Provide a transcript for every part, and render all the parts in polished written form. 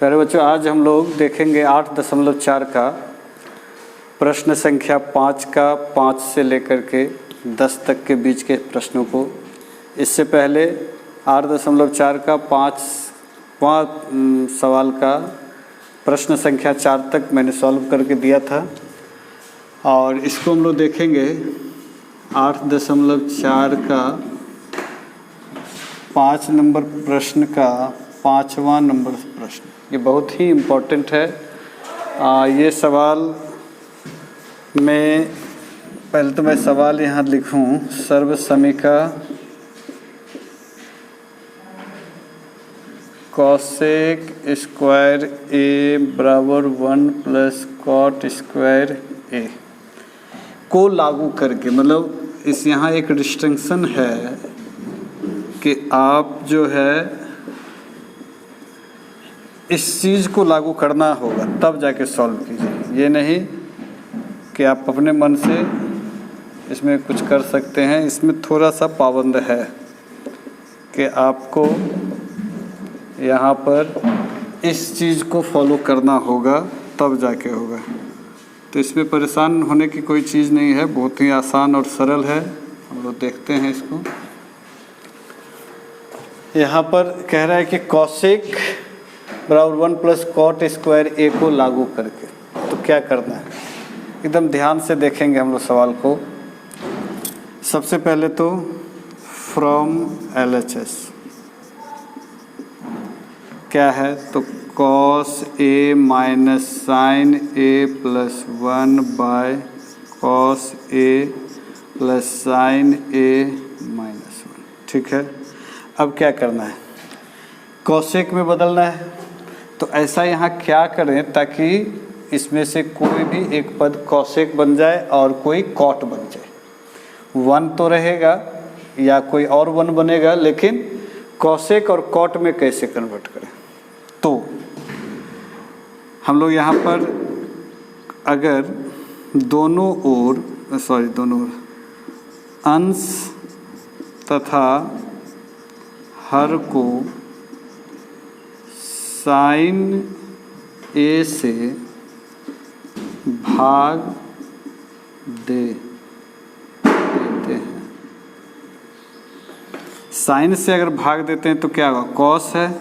प्यारे बच्चों, आज हम लोग देखेंगे 8.4 का प्रश्न संख्या 5 का 5 से लेकर के 10 तक के बीच के प्रश्नों को। इससे पहले 8.4 का 5 सवाल का प्रश्न संख्या 4 तक मैंने सॉल्व करके दिया था और इसको हम लोग देखेंगे 8.4 का 5 नंबर प्रश्न का 5वां नंबर प्रश्न। ये बहुत ही इम्पोर्टेंट है। ये सवाल में पहले तो मैं सवाल यहाँ लिखूँ, सर्वसमीका कॉसेक स्क्वायर ए बराबर 1 प्लस कॉट स्क्वायर ए को लागू करके, मतलब इस यहाँ एक रिस्ट्रिक्शन है कि आप जो है इस चीज़ को लागू करना होगा तब जाके सॉल्व कीजिए। ये नहीं कि आप अपने मन से इसमें कुछ कर सकते हैं। इसमें थोड़ा सा पाबंद है कि आपको यहाँ पर इस चीज़ को फॉलो करना होगा तब जाके होगा। तो इसमें परेशान होने की कोई चीज़ नहीं है, बहुत ही आसान और सरल है। हम लोग देखते हैं इसको। यहाँ पर कह रहा है कि कॉसेक बराबर 1 प्लस कॉट स्क्वायर ए को लागू करके, तो क्या करना है एकदम ध्यान से देखेंगे हम लोग सवाल को। सबसे पहले तो फ्रॉम LHS क्या है, तो cos A minus sine A plus 1 by cos A plus sine A minus 1। ठीक है, अब क्या करना है, कॉसेक में बदलना है। तो ऐसा यहाँ क्या करें ताकि इसमें से कोई भी एक पद कॉसेक बन जाए और कोई कॉट बन जाए। 1 तो रहेगा या कोई और 1 बनेगा, लेकिन कॉसेक और कॉट में कैसे कन्वर्ट करें। तो हम लोग यहाँ पर अगर दोनों ओर अंश तथा हर को साइन ए से भाग देते हैं। साइन से अगर भाग देते हैं तो क्या होगा, कॉस है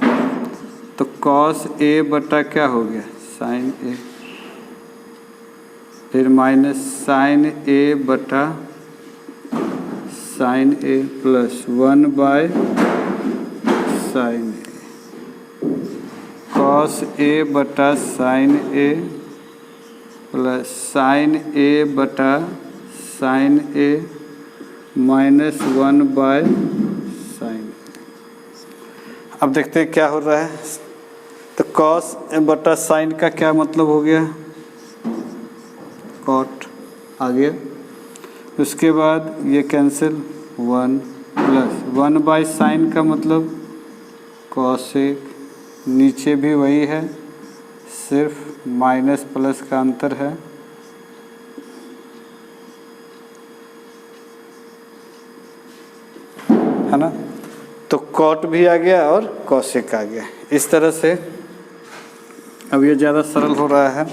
तो कॉस ए बटा क्या हो गया, साइन ए, फिर माइनस साइन ए बटा sine A plus 1 by sine A, cos A बटा sine A plus sine A बटा sine A minus 1 by sine A. अब देखते हैं क्या हो रहा है। तो कॉस बटा साइन का क्या मतलब हो गया, कॉट आ गया। उसके बाद ये कैंसिल, 1 प्लस 1 बाय साइन का मतलब कॉसेक, नीचे भी वही है, सिर्फ माइनस प्लस का अंतर है। है ना, तो कॉट भी आ गया और कॉसेक आ गया। इस तरह से अब ये ज़्यादा सरल हो रहा है।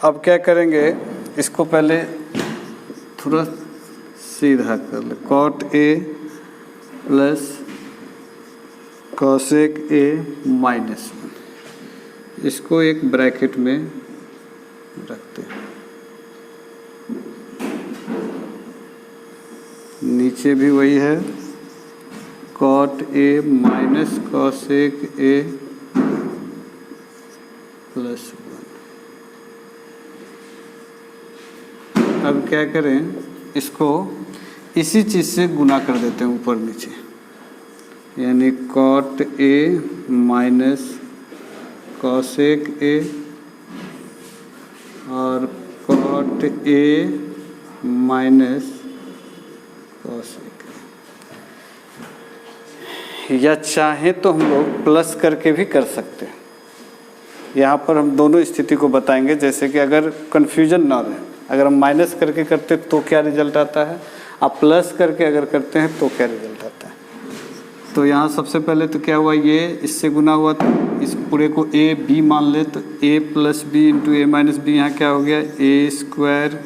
अब क्या करेंगे, इसको पहले थोड़ा सीधा कर ले, cot A plus cosec A minus 1, इसको एक ब्रैकेट में रखते हैं। नीचे भी वही है, cot A minus cosec A plus 1। अब क्या करें, इसको इसी चीज़ से गुना कर देते हैं ऊपर नीचे, यानी cot A minus cosec A और cot A minus cosec A. या चाहे तो हम लोग प्लस करके भी कर सकते हैं। यहाँ पर हम दोनों स्थिति को बताएंगे, जैसे कि अगर कन्फ्यूजन ना रहे, अगर हम माइनस करके करते तो क्या रिजल्ट आता है, आप प्लस करके अगर करते हैं तो क्या रिजल्ट आता है। तो यहाँ सबसे पहले तो क्या हुआ, ये इससे गुना हुआ तो इस पूरे को ए बी मान ले, तो ए प्लस बी इंटू ए माइनस बी, यहाँ क्या हो गया ए स्क्वायर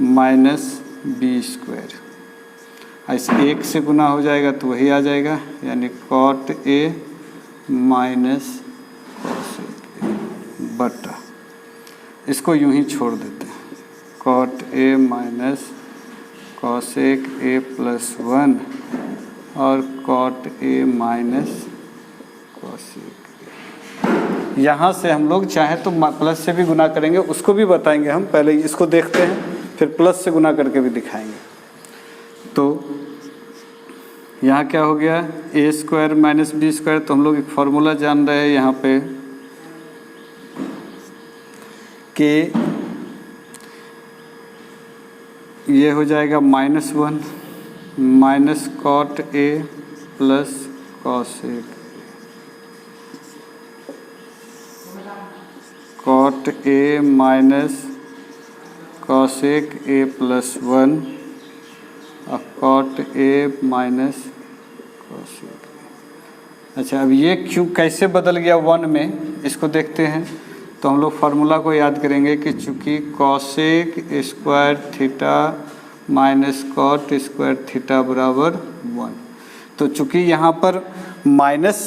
माइनस बी स्क्वायर। ऐसे एक से गुना हो जाएगा तो वही आ जाएगा, यानी cot A minus cos A बटा, इसको यूं ही छोड़ देते हैं, cot A minus cosec A plus 1 और कॉट ए माइनस कॉसेक। यहाँ से हम लोग चाहे तो प्लस से भी गुना करेंगे, उसको भी बताएंगे हम, पहले इसको देखते हैं फिर प्लस से गुना करके भी दिखाएंगे। तो यहाँ क्या हो गया ए स्क्वायर माइनस बी स्क्वायर, तो हम लोग एक फार्मूला जान रहे हैं यहाँ पे कि ये हो जाएगा -1 minus cot A plus cosec, cot A minus cosec A plus 1 और कॉट ए माइनस कॉसेक। अच्छा, अब ये क्यों कैसे बदल गया 1 में, इसको देखते हैं। तो हम लोग फार्मूला को याद करेंगे कि चूँकि cosec square theta minus cot square theta बराबर 1, तो चूँकि यहाँ पर माइनस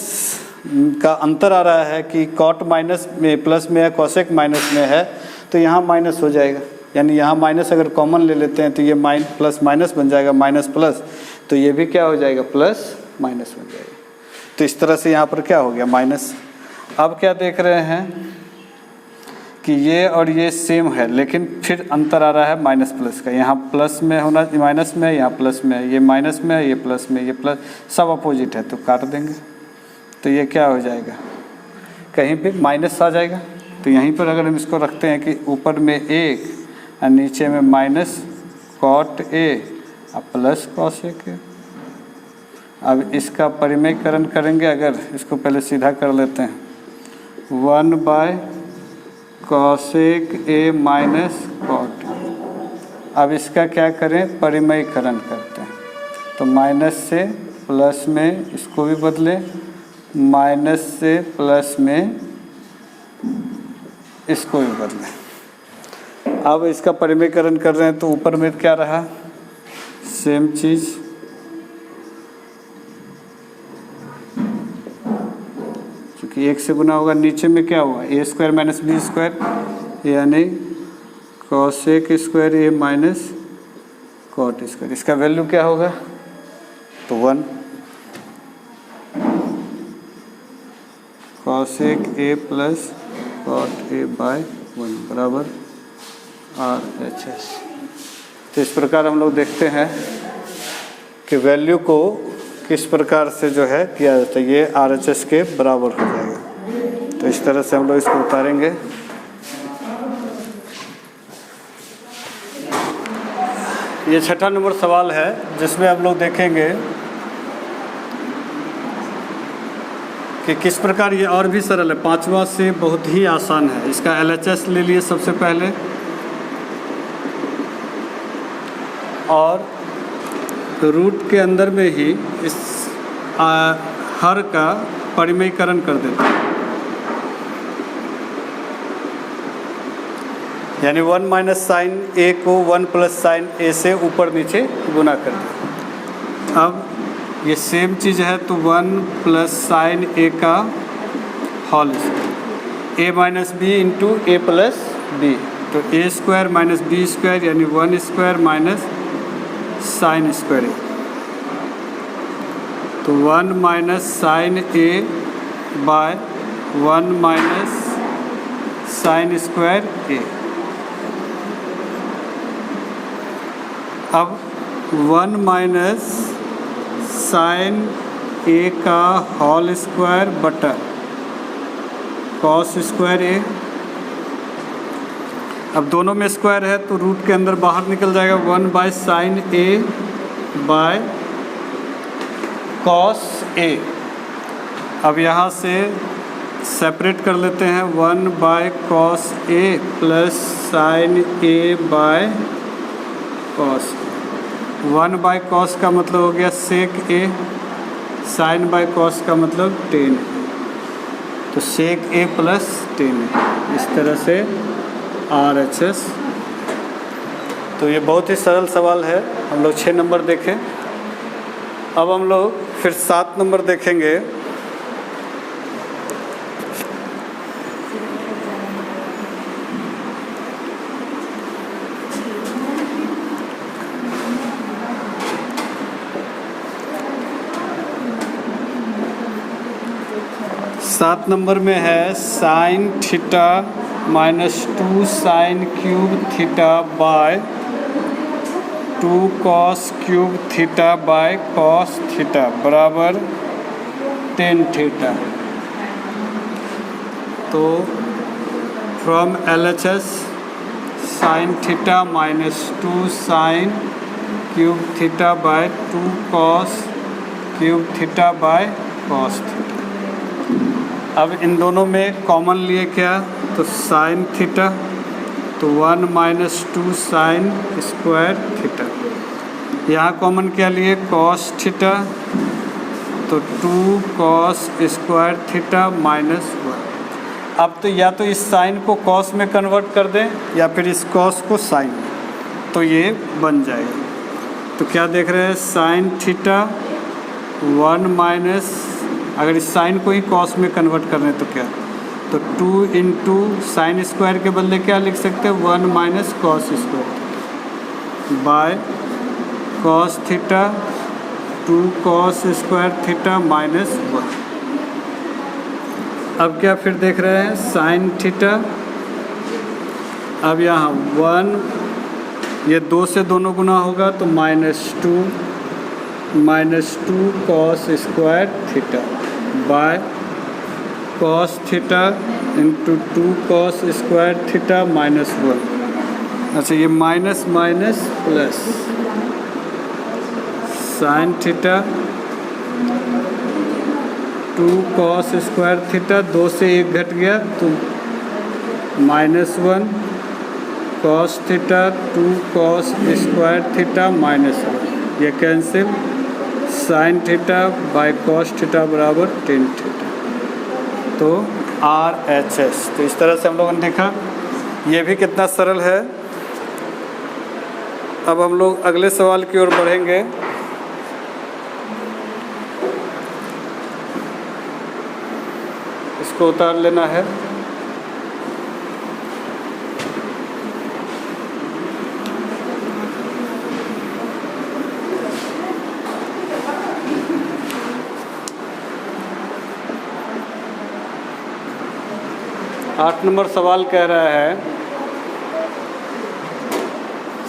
का अंतर आ रहा है कि कॉट माइनस में प्लस में है, कॉसेक माइनस में है, तो यहाँ माइनस हो जाएगा, यानी यहाँ माइनस अगर कॉमन ले लेते हैं तो ये प्लस माइनस बन जाएगा, माइनस प्लस, तो ये भी क्या हो जाएगा प्लस माइनस बन जाएगा। तो इस तरह से यहाँ पर क्या हो गया माइनस। अब क्या देख रहे हैं कि ये और ये सेम है, लेकिन फिर अंतर आ रहा है माइनस प्लस का, यहाँ प्लस में होना माइनस में है, यहाँ प्लस में है, ये माइनस में है, ये प्लस में, ये प्लस, सब अपोजिट है तो काट देंगे। तो ये क्या हो जाएगा, कहीं पे माइनस आ जाएगा। तो यहीं पर अगर हम इसको रखते हैं कि ऊपर में 1 और नीचे में माइनस कॉट ए और प्लस कॉसेक ए। अब इसका परिमेयकरण करेंगे, अगर इसको पहले सीधा कर लेते हैं 1 by cosec A minus cot. अब इसका क्या करें, परिमेयकरण करते हैं, तो माइनस से प्लस में इसको भी बदलें, माइनस से प्लस में इसको भी बदलें। अब इसका परिमेयकरण कर रहे हैं तो ऊपर में क्या रहा, सेम चीज़, कि 1 से गुना होगा, नीचे में क्या हुआ A square minus B square, यानी cosec square A minus cot square. इसका वैल्यू क्या होगा, तो 1 cosec A plus cot A by 1 बराबर RHS। तो इस प्रकार हम लोग देखते हैं कि वैल्यू को किस प्रकार से जो है किया जाता है, ये RHS के बराबर हो जाएगा। तो इस तरह से हम लोग इसको उतारेंगे। ये 6ठा नंबर सवाल है, जिसमें हम लोग देखेंगे कि किस प्रकार, ये और भी सरल है, 5वां से बहुत ही आसान है। इसका LHS ले लिए सबसे पहले, और रूट के अंदर में ही इस हर का परिमेयकरण कर देते हैं, यानी 1 माइनस साइन ए को 1 प्लस साइन ए से ऊपर नीचे गुना कर दें। अब ये सेम चीज़ है, तो 1 प्लस साइन ए का whole square, A minus B into A plus B, तो ए स्क्वायर माइनस बी स्क्वायर, यानी 1 square minus sign square A, तो 1 minus sine A by 1 minus sign square ए। अब 1 माइनस साइन ए का होल स्क्वायर बटा cos square ए। अब दोनों में square है तो रूट के अंदर बाहर निकल जाएगा, 1 by sine A by cos A. अब यहाँ से सेपरेट कर लेते हैं, 1 by cos A plus sine A by cos. 1 by cos का मतलब हो गया sec A, sine by cos का मतलब टेन, तो सेक ए प्लस टेन। इस तरह से RHS। तो ये बहुत ही सरल सवाल है। हम लोग 6 नंबर देखें। अब हम लोग फिर 7 नंबर देखेंगे। सात नंबर में है sine theta -2 sine cube theta by 2 cos cube theta by cos theta बराबर टेन थीटा। तो from LHS sine theta -2 sine cube theta by 2 cos cube theta by cos theta. अब इन दोनों में कॉमन लिए क्या, तो साइन थीटा, तो 1 - 2 sine square theta. यहाँ कॉमन क्या लिए, कॉस थीटा, तो 2 कॉस स्क्वायर थीटा -1। अब तो या तो इस साइन को कॉस में कन्वर्ट कर दें या फिर इस कॉस को साइन में, तो ये बन जाएगा। तो क्या देख रहे हैं, साइन थीटा 1 अगर इस साइन को ही कॉस में कन्वर्ट कर रहे हैं तो क्या, तो 2 × साइन स्क्वायर के बदले क्या लिख सकते हैं, 1 - cos square by cos theta 2 cos square theta -1। अब क्या फिर देख रहे हैं, साइन थीटा, अब यहाँ 1, ये 2 से दोनों गुना होगा तो -2 cos square theta by cos theta × 2 cos square theta -1। अच्छा, ये minus minus plus sine theta 2 cos square theta, 2 से 1 घट गया तो -1 cos theta 2 cos square theta -1। ये cancel, sine theta by cos theta बराबर टेन थीटा। तो RHS। तो इस तरह से हम लोगों ने देखा, ये भी कितना सरल है। अब हम लोग अगले सवाल की ओर बढ़ेंगे। इसको उतार लेना है। आठ नंबर सवाल कह रहा है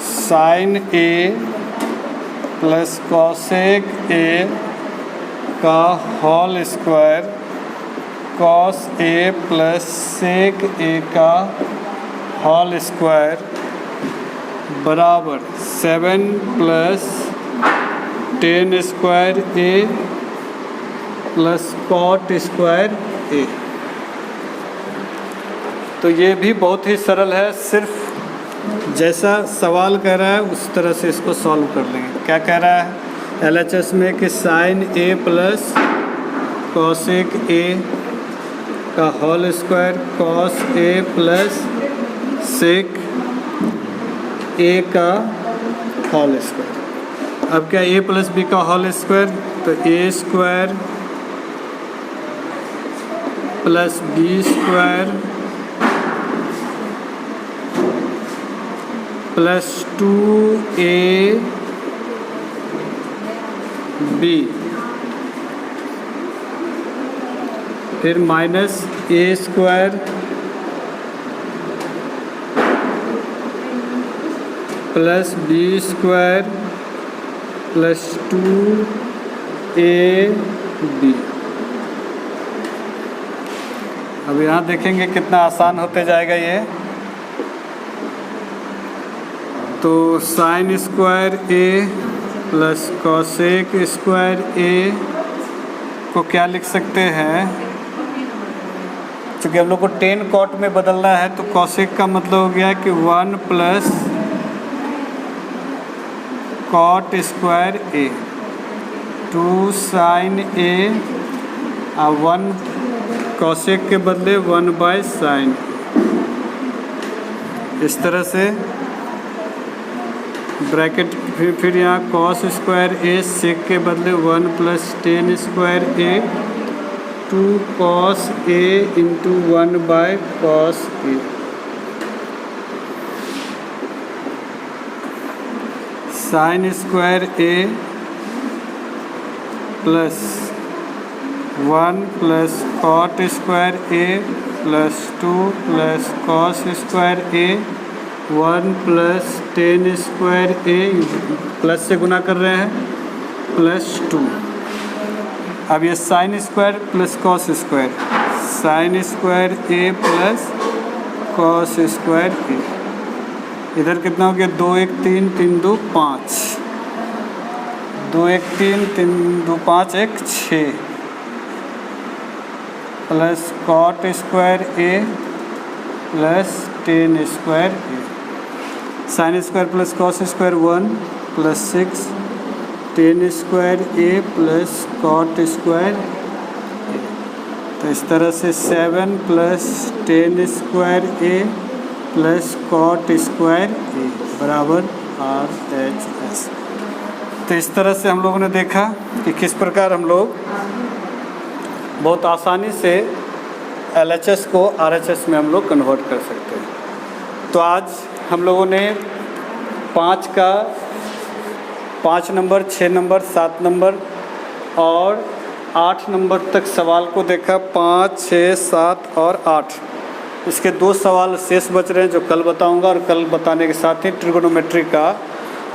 sine A plus cosec A का whole square cos A plus sec A का होल स्क्वायर बराबर 7 + 10 square A plus cot square A। तो ये भी बहुत ही सरल है, सिर्फ जैसा सवाल कह रहा है उस तरह से इसको सॉल्व कर लेंगे। क्या कह रहा है LHS में कि sine A plus cosec A का whole square cos A plus sec A का होल स्क्वायर। अब क्या A प्लस B का होल स्क्वायर, तो A square plus B square plus 2AB फिर minus A square plus B square plus 2AB। अब यहाँ देखेंगे कितना आसान होते जाएगा ये। तो sine square A plus cosec square A को क्या लिख सकते हैं, क्योंकि हम लोग को 10 कॉट में बदलना है तो कॉसेक का मतलब हो गया कि 1 plus cot square A 2 sine A 1 cosec के बदले 1 बाय साइन। इस तरह से ब्रैकेट फिर यहाँ कॉस स्क्वायर ए सेक के बदले 1 plus tan square A 2 cos A into 1 by cos A. Sine square A plus 1 plus cot square A plus 2 plus cos square A 1 plus tan square A, plus से गुना कर रहे हैं, plus 2। अब ये sine square plus cos square, sine square A plus cos square A. इधर कितना हो गया 2 1 3 3 2 5, 2 1 3 3 2 5 1 6 plus cot square A plus tan square A. Sine square plus cos square 1 plus 6 tan square A plus cot square A. तो इस तरह से 7 plus tan square A plus cot square A बराबर RHS। तो इस तरह से हम लोगों ने देखा कि किस प्रकार हम लोग बहुत आसानी से LHS को RHS में हम लोग कन्वर्ट कर सकते हैं। तो आज हम लोगों ने 5 नंबर, 6 नंबर, 7 नंबर और 8 नंबर तक सवाल को देखा। 5, 6, 7 और 8, इसके 2 सवाल शेष बच रहे हैं जो कल बताऊंगा, और कल बताने के साथ ही ट्रिगोनोमेट्री का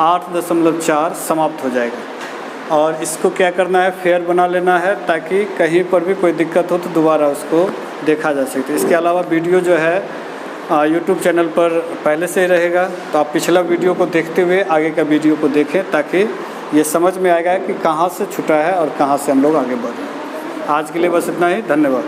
8.4 समाप्त हो जाएगा। और इसको क्या करना है, फेयर बना लेना है ताकि कहीं पर भी कोई दिक्कत हो तो दोबारा उसको देखा जा सके। इसके अलावा वीडियो जो है YouTube चैनल पर पहले से ही रहेगा, तो आप पिछला वीडियो को देखते हुए आगे का वीडियो को देखें ताकि ये समझ में आएगा कि कहाँ से छूटा है और कहाँ से हम लोग आगे बढ़ रहे हैं। आज के लिए बस इतना ही, धन्यवाद।